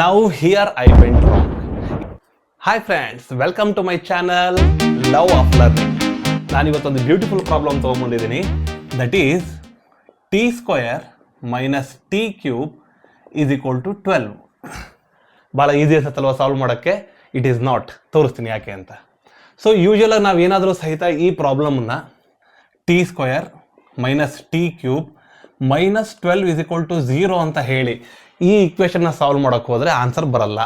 Now here I went wrong. Hi friends, welcome to my channel Love of Learning. ನಾನು ಇವತ್ತೊಂದು beautiful problem ತೊಗೊಂಬಂದಿದ್ದೀನಿ. That is T square minus T cube is equal to 12. ಭಾಳ easy ಅನ್ಸುತ್ತಲ್ವ solve ಮಾಡೋಕ್ಕೆ? It is not. ತೋರಿಸ್ತೀನಿ ಯಾಕೆ ಅಂತ. So ಯೂಶುವಲಾಗಿ ನಾವು ಏನಾದರೂ ಸಹಿತ ಈ ಪ್ರಾಬ್ಲಮನ್ನು T square minus T cube minus 12 is equal to 0 ಅಂತ ಹೇಳಿ ಈ ಇಕ್ವೇಷನ್ನ ಸಾಲ್ವ್ ಮಾಡೋಕ್ಕೆ ಹೋದರೆ ಆನ್ಸರ್ ಬರಲ್ಲ.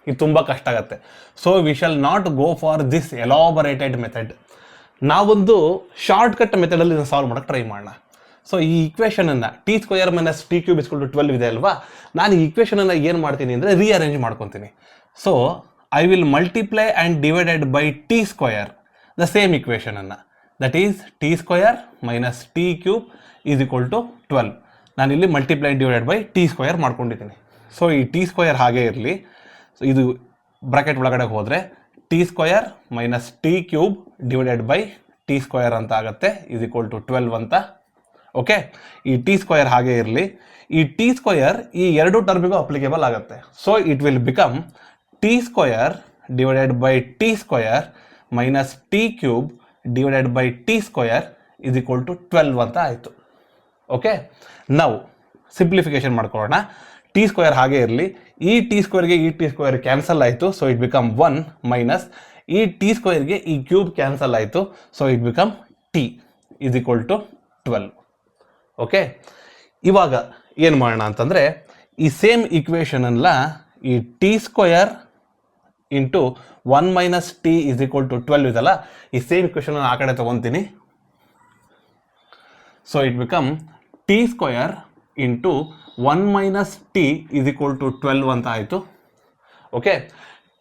ಇದು ತುಂಬ ಕಷ್ಟ ಆಗುತ್ತೆ. So we shall not go for this elaborated method. ನಾವೊಂದು ಶಾರ್ಟ್ಕಟ್ ಮೆಥಡಲ್ಲಿ ಇದನ್ನು ಸಾಲ್ವ್ ಮಾಡೋಕ್ಕೆ ಟ್ರೈ ಮಾಡೋಣ. ಸೊ ಈ ಇಕ್ವೇಷನನ್ನು T square minus T cube is equal to 12 ಇದೆ ಅಲ್ವಾ, ನಾನು ಈ ಇಕ್ವೇಷನನ್ನು ಏನು ಮಾಡ್ತೀನಿ ಅಂದರೆ ರೀಅರೇಂಜ್ ಮಾಡ್ಕೊತೀನಿ. So I will multiply and divided by T square the same ಇಕ್ವೇಷನನ್ನು, that is T square minus T cube is equal to 12. ನಾನಿಲ್ಲಿ multiply divided by T square ಮಾಡ್ಕೊಂಡಿದ್ದೀನಿ. ಸೊ ಈ ಟಿ ಸ್ಕ್ವಯರ್ ಹಾಗೇ ಇರಲಿ. ಸೊ ಇದು bracket ಒಳಗಡೆ ಹೋದರೆ T square minus T cube divided by T square ಅಂತ ಆಗುತ್ತೆ, ಈಸ್ ಈಕ್ವಲ್ ಟು 12 ಅಂತ. ಓಕೆ, ಈ ಟಿ ಸ್ಕ್ವಯರ್ ಹಾಗೇ ಇರಲಿ. ಈ ಟಿ ಸ್ಕ್ವಯರ್ ಈ ಎರಡು ಟರ್ಮಿಗೂ ಅಪ್ಲಿಕೇಬಲ್ ಆಗುತ್ತೆ. So it will become T square divided by T square minus T cube divided by T square is equal to 12 ಅಂತ ಆಯಿತು. ಓಕೆ, ನಾವು ಸಿಂಪ್ಲಿಫಿಕೇಶನ್ ಮಾಡ್ಕೊಳ್ಳೋಣ. ಟಿ ಸ್ಕ್ವಯರ್ ಹಾಗೆ ಇರಲಿ. ಈ ಟಿ ಸ್ಕ್ವಯರ್ಗೆ ಈ ಟಿ ಸ್ಕ್ವಯರ್ ಕ್ಯಾನ್ಸಲ್ ಆಯಿತು, ಸೊ ಇಟ್ ಬಿಕಮ್ 1 ಮೈನಸ್ ಈ ಟಿ ಸ್ಕ್ವಯರ್ಗೆ ಈ ಕ್ಯೂಬ್ ಕ್ಯಾನ್ಸಲ್ ಆಯಿತು, so it become T is equal to 12. Okay, ಇವಾಗ ಏನು ಮಾಡೋಣ ಅಂತಂದರೆ ಈ ಸೇಮ್ ಇಕ್ವೇಷನಲ್ಲ ಈ T square into 1 minus T is equal to 12 ಇದಲ್ಲ, ಈ ಸೇಮ್ ಇಕ್ವೇಷನ್ ಆ ಕಡೆ ತೊಗೊತೀನಿ. So it become T square into 1 minus T is equal to 12 ಅಂತ ಆಯಿತು. ಓಕೆ,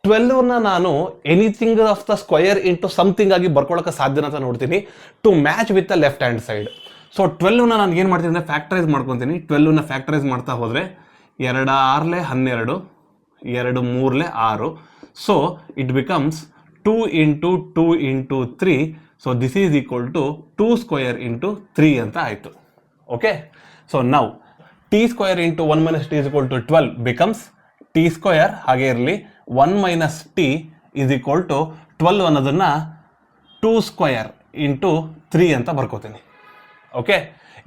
12ನ ನಾನು anything of the square into something ಆಗಿ ಬರ್ಕೊಳ್ಳೋಕೆ ಸಾಧ್ಯನ ಅಂತ ನೋಡ್ತೀನಿ to match with the left hand side. So 12ನ ನಾನು ಏನು ಮಾಡ್ತೀನಿ ಅಂದರೆ ಫ್ಯಾಕ್ಟರೈಸ್ ಮಾಡ್ಕೊತೀನಿ. 12ನ ಫ್ಯಾಕ್ಟರೈಸ್ ಮಾಡ್ತಾ ಹೋದರೆ 2 6 12, 2 3 6. So it becomes 2 into 2 into 3. So this is equal to 2 square into 3 ಅಂತ ಆಯಿತು. ಓಕೆ, ಸೊ ನಾವು t square into 1 minus t is equal to 12 becomes t square ಹಾಗೆ ಇರಲಿ 1 minus T is equal to 12 ಅನ್ನೋದನ್ನು 2 square into 3 ಅಂತ ಬರ್ಕೋತೀನಿ. Okay,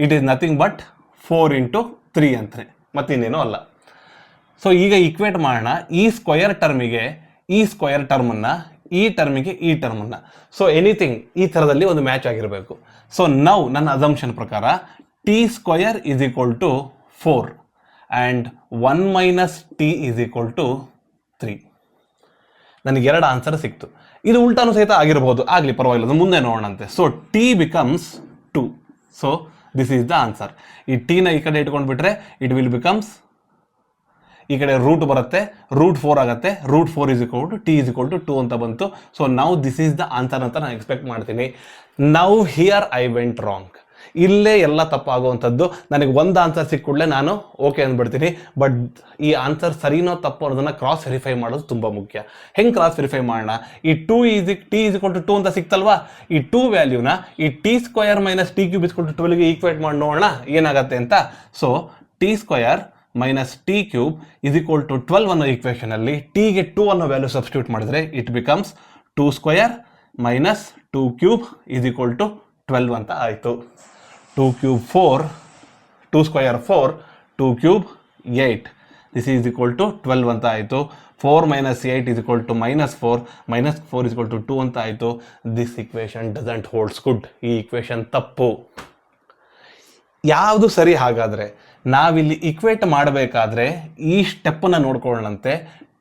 it is nothing but 4 into 3 ಅಂತಲೇ, ಮತ್ತಿನ್ನೇನೂ ಅಲ್ಲ. ಸೊ ಈಗ ಈಕ್ವೇಟ್ ಮಾಡೋಣ ಈ ಸ್ಕ್ವಯರ್ ಟರ್ಮಿಗೆ ಈ ಸ್ಕ್ವಯರ್ ಟರ್ಮನ್ನು, ಈ ಟರ್ಮಿಗೆ ಈ ಟರ್ಮನ್ನು. ಸೊ ಎನಿಥಿಂಗ್ ಈ ಥರದಲ್ಲಿ ಒಂದು ಮ್ಯಾಚ್ ಆಗಿರಬೇಕು. ಸೊ ನಾವು ನನ್ನ ಅಸಂಪ್ಷನ್ ಪ್ರಕಾರ T square is equal to 4 and 1 minus T is equal to 3. ನನಗೆ 2 ಆನ್ಸರ್ ಸಿಕ್ತು. ಇದು ಉಲ್ಟಾನು ಸಹಿತ ಆಗಿರ್ಬೋದು, ಆಗಲಿ ಪರವಾಗಿಲ್ಲ, ಅದು ಮುಂದೆ ನೋಡೋಣಂತೆ. So t becomes 2. So this is the answer. ಈ ಟಿನ ಈ ಕಡೆ ಇಟ್ಕೊಂಡ್ಬಿಟ್ರೆ ಇಟ್ ವಿಲ್ ಬಿಕಮ್ಸ್, ಈ ಕಡೆ ರೂಟ್ ಬರುತ್ತೆ, ರೂಟ್ 4 ಆಗುತ್ತೆ, root 4 is equal to T is equal to 2 ಅಂತ ಬಂತು. So now this is the answer ಅಂತ ನಾನು ಎಕ್ಸ್ಪೆಕ್ಟ್ ಮಾಡ್ತೀನಿ. Now here I went wrong. ಇಲ್ಲೇ ಎಲ್ಲ ತಪ್ಪಾಗುವಂಥದ್ದು. ನನಗೆ ಒಂದು ಆನ್ಸರ್ ಸಿಕ್ಕೂಡಲೇ ನಾನು ಓಕೆ ಅಂದ್ಬಿಡ್ತೀನಿ. ಬಟ್ ಈ ಆನ್ಸರ್ ಸರಿನೋ ತಪ್ಪು ಅನ್ನೋದನ್ನು ಕ್ರಾಸ್ ವೆರಿಫೈ ಮಾಡೋದು ತುಂಬ ಮುಖ್ಯ. ಹೆಂಗೆ ಕ್ರಾಸ್ ವೆರಿಫೈ ಮಾಡೋಣ? ಈ ಟಿ ಈಸ್ ಈಕ್ವಲ್ ಟು 2 ಅಂತ ಸಿಕ್ತಲ್ವಾ, ಈ 2 ವ್ಯಾಲ್ಯೂನ ಈ T square minus T cube equal to 12ಗೆ ಈಕ್ವೇಟ್ ಮಾಡಿ ನೋಡೋಣ ಏನಾಗುತ್ತೆ ಅಂತ. So t square minus T cube is equal to 12 ಅನ್ನೋ ಈಕ್ವೇಷನಲ್ಲಿ ಟಿಗೆ 2 ಅನ್ನೋ ವ್ಯಾಲ್ಯೂ ಸಬ್ಸ್ಟಿಟ್ಯೂಟ್ ಮಾಡಿದ್ರೆ it becomes 2 square minus 2 cube is equal to 12 ಅಂತ ಆಯಿತು. 2 cube 4, 2 square 4, 2 cube 8, this is equal to 12 ಅಂತ ಆಯಿತು. 4 minus 8 is equal to minus 4, minus 4 is equal to 2 ಅಂತ ಆಯಿತು. This equation doesn't holds good. ಈ equation ತಪ್ಪು. ಯಾವುದು ಸರಿ? ಹಾಗಾದರೆ ನಾವಿಲ್ಲಿ ಇಕ್ವೇಟ್ ಮಾಡಬೇಕಾದ್ರೆ ಈ ಸ್ಟೆಪ್ಪನ್ನು ನೋಡ್ಕೊಳ್ಳೋಣಂತೆ.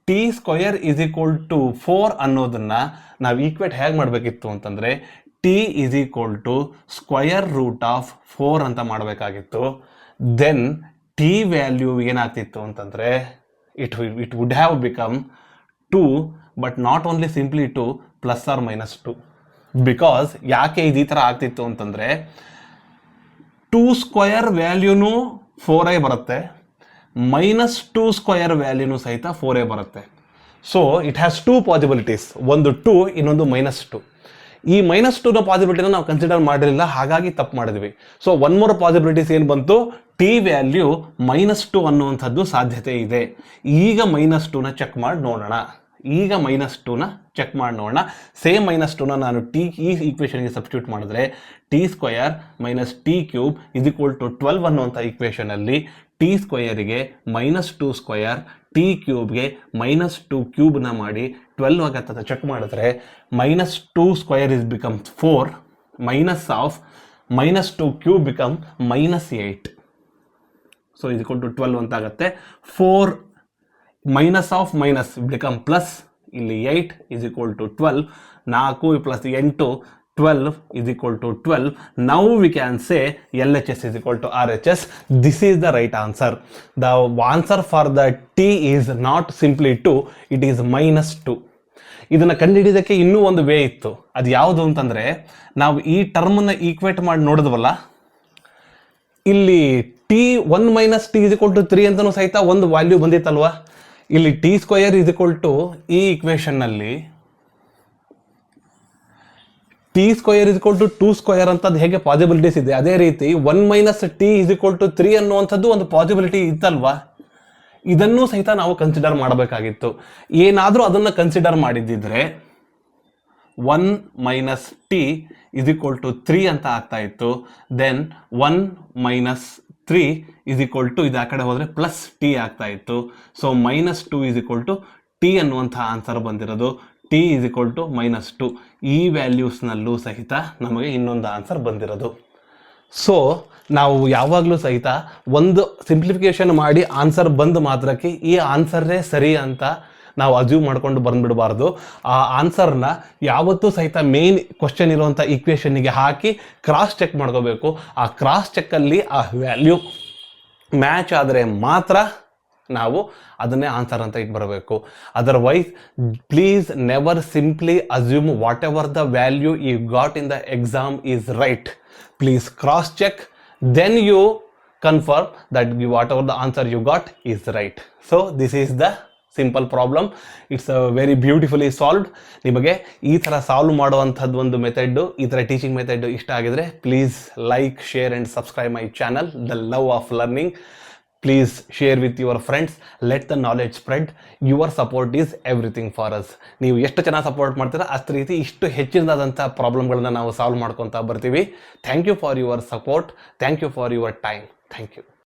T square is equal to 4 ಅನ್ನೋದನ್ನು ನಾವು ಈಕ್ವೇಟ್ ಹೇಗೆ ಮಾಡಬೇಕಿತ್ತು ಅಂತಂದರೆ t is equal to square root of 4 ಅಂತ ಮಾಡಬೇಕಾಗಿತ್ತು. ದೆನ್ ಟಿ ವ್ಯಾಲ್ಯೂ ಏನಾಗ್ತಿತ್ತು ಅಂತಂದರೆ it would have become 2, but not only simply 2 plus or minus 2. Because ಯಾಕೆ ಇದು ಈ ಥರ ಆಗ್ತಿತ್ತು ಅಂತಂದರೆ 2 ಸ್ಕ್ವಯರ್ ವ್ಯಾಲ್ಯೂನು 4 ಬರುತ್ತೆ, ಮೈನಸ್ 2 ಸ್ಕ್ವಯರ್ ವ್ಯಾಲ್ಯೂನು ಸಹಿತ 4 ಬರುತ್ತೆ. ಸೊ ಇಟ್ ಹ್ಯಾಸ್ 2 ಪಾಸಿಬಿಲಿಟೀಸ್, ಒಂದು 2, ಇನ್ನೊಂದು ಮೈನಸ್ 2. ಈ -2 ಪಾಸಿಬಿಲಿಟಿನ ನಾವು ಕನ್ಸಿಡರ್ ಮಾಡಿರಲಿಲ್ಲ, ಹಾಗಾಗಿ ತಪ್ಪು ಮಾಡಿದ್ವಿ. ಸೊ ಒನ್ ಮೋರ್ ಪಾಸಿಬಿಲಿಟೀಸ್ ಏನು ಬಂತು, ಟಿ ವ್ಯಾಲ್ಯೂ -2 ಅನ್ನುವಂಥದ್ದು ಸಾಧ್ಯತೆ ಇದೆ. ಈಗ -2ನ ಚೆಕ್ ಮಾಡಿ ನೋಡೋಣ. ಸೇಮ್ -2ನ ನಾನು ಈ ಈಕ್ವೇಷನ್ಗೆ ಸಬ್ಸ್ಟಿಟ್ಯೂಟ್ ಮಾಡಿದ್ರೆ t² - t³ = 12 ಅನ್ನುವಂಥ ಈಕ್ವೇಷನಲ್ಲಿ t² -2² t³ -2³ ಮಾಡಿ 12 ಆಗತ್ತ ಚೆಕ್ ಮಾಡಿದ್ರೆ -2² becomes 4 -2³ become -8. ಸೊ = 12 ಅಂತ ಆಗುತ್ತೆ. 4 - become ಪ್ಲಸ್, ಇಲ್ಲಿ 8 = 12. 4 + 8 12 = 12. Now we can say LHS = RHS. This is the right answer. The answer for the T is not simply 2, it is -2. ಇದನ್ನು ಕಂಡುಹಿಡಿಯೋದಕ್ಕೆ ಇನ್ನೂ ಒಂದು ವೇ ಇತ್ತು. ಅದು ಯಾವುದು ಅಂತಂದರೆ, ನಾವು ಈ ಟರ್ಮನ್ನ ಈಕ್ವೇಟ್ ಮಾಡಿ ನೋಡಿದ್ವಲ್ಲ, ಇಲ್ಲಿ T1 - T = 3 ಅಂತಲೂ ಸಹಿತ ಒಂದು ವ್ಯಾಲ್ಯೂ ಬಂದಿತ್ತಲ್ವ. ಇಲ್ಲಿ t² ಈ ಈಕ್ವೇಷನ್ನಲ್ಲಿ t² = 2² ಅಂತದ್ದು ಹೇಗೆ ಪಾಸಿಬಿಲಿಟೀಸ್ ಇದೆ, ಅದೇ ರೀತಿ 1 - T = 3 ಅನ್ನುವಂಥದ್ದು ಒಂದು ಪಾಸಿಬಿಲಿಟಿ ಇತ್ತಲ್ವಾ. ಇದನ್ನೂ ಸಹಿತ ನಾವು ಕನ್ಸಿಡರ್ ಮಾಡಬೇಕಾಗಿತ್ತು. ಏನಾದರೂ ಅದನ್ನು ಕನ್ಸಿಡರ್ ಮಾಡಿದ್ದಿದ್ರೆ 1 - T = 3 ಅಂತ ಆಗ್ತಾ ಇತ್ತು. ದೆನ್ 1 - 3 ಇದು ಆ ಕಡೆ ಹೋದರೆ ಪ್ಲಸ್ ಟಿ ಆಗ್ತಾ ಇತ್ತು. ಸೊ -2 T ಅನ್ನುವಂಥ ಆನ್ಸರ್ ಬಂದಿರೋದು. T -2 ಈ ವ್ಯಾಲ್ಯೂಸ್ನಲ್ಲೂ ಸಹಿತ ನಮಗೆ ಇನ್ನೊಂದು ಆನ್ಸರ್ ಬಂದಿರೋದು. ಸೊ ನಾವು ಯಾವಾಗಲೂ ಸಹಿತ ಒಂದು ಸಿಂಪ್ಲಿಫಿಕೇಶನ್ ಮಾಡಿ ಆನ್ಸರ್ ಬಂದ ಮಾತ್ರಕ್ಕೆ ಈ ಆನ್ಸರೇ ಸರಿ ಅಂತ ನಾವು ಅಸ್ಯೂಮ್ ಮಾಡ್ಕೊಂಡು ಬಂದುಬಿಡಬಾರ್ದು. ಆ ಆನ್ಸರ್ನ ಯಾವತ್ತೂ ಸಹಿತ ಮೇನ್ ಕ್ವಶನ್ ಇರುವಂಥ ಈಕ್ವೇಷನ್ನಿಗೆ ಹಾಕಿ ಕ್ರಾಸ್ ಚೆಕ್ ಮಾಡ್ಕೋಬೇಕು. ಆ ಕ್ರಾಸ್ ಚೆಕ್ಕಲ್ಲಿ ಆ ವ್ಯಾಲ್ಯೂ ಮ್ಯಾಚ್ ಆದರೆ ಮಾತ್ರ ನಾವು ಅದನ್ನೇ ಆನ್ಸರ್ ಅಂತ ಇಟ್ಟು ಬರಬೇಕು. Otherwise please never simply assume whatever the value you got in the exam is right. Please cross check, then you confirm that whatever the answer you got is right. So this is the simple problem. It's a very beautifully solved. ನಿಮಗೆ ಈ ಥರ solve ಮಾಡುವಂಥದ್ದು ಒಂದು method, ಈ ಥರ teaching method ಇಷ್ಟ ಆಗಿದ್ರೆ please like, share and subscribe my channel the love of learning. Please share with your friends. Let the knowledge spread. Your support is everything for us. ನೀವು ಎಷ್ಟು ಚೆನ್ನಾಗಿ ಸಪೋರ್ಟ್ ಮಾಡ್ತೀರಾ ಅಷ್ಟು ರೀತಿ ಇಷ್ಟು ಹೆಚ್ಚಿನದಾದಂಥ ಪ್ರಾಬ್ಲಮ್ಗಳನ್ನ ನಾವು ಸಾಲ್ವ್ ಮಾಡ್ಕೊತಾ ಬರ್ತೀವಿ. Thank you for your support. Thank you for your time. Thank you.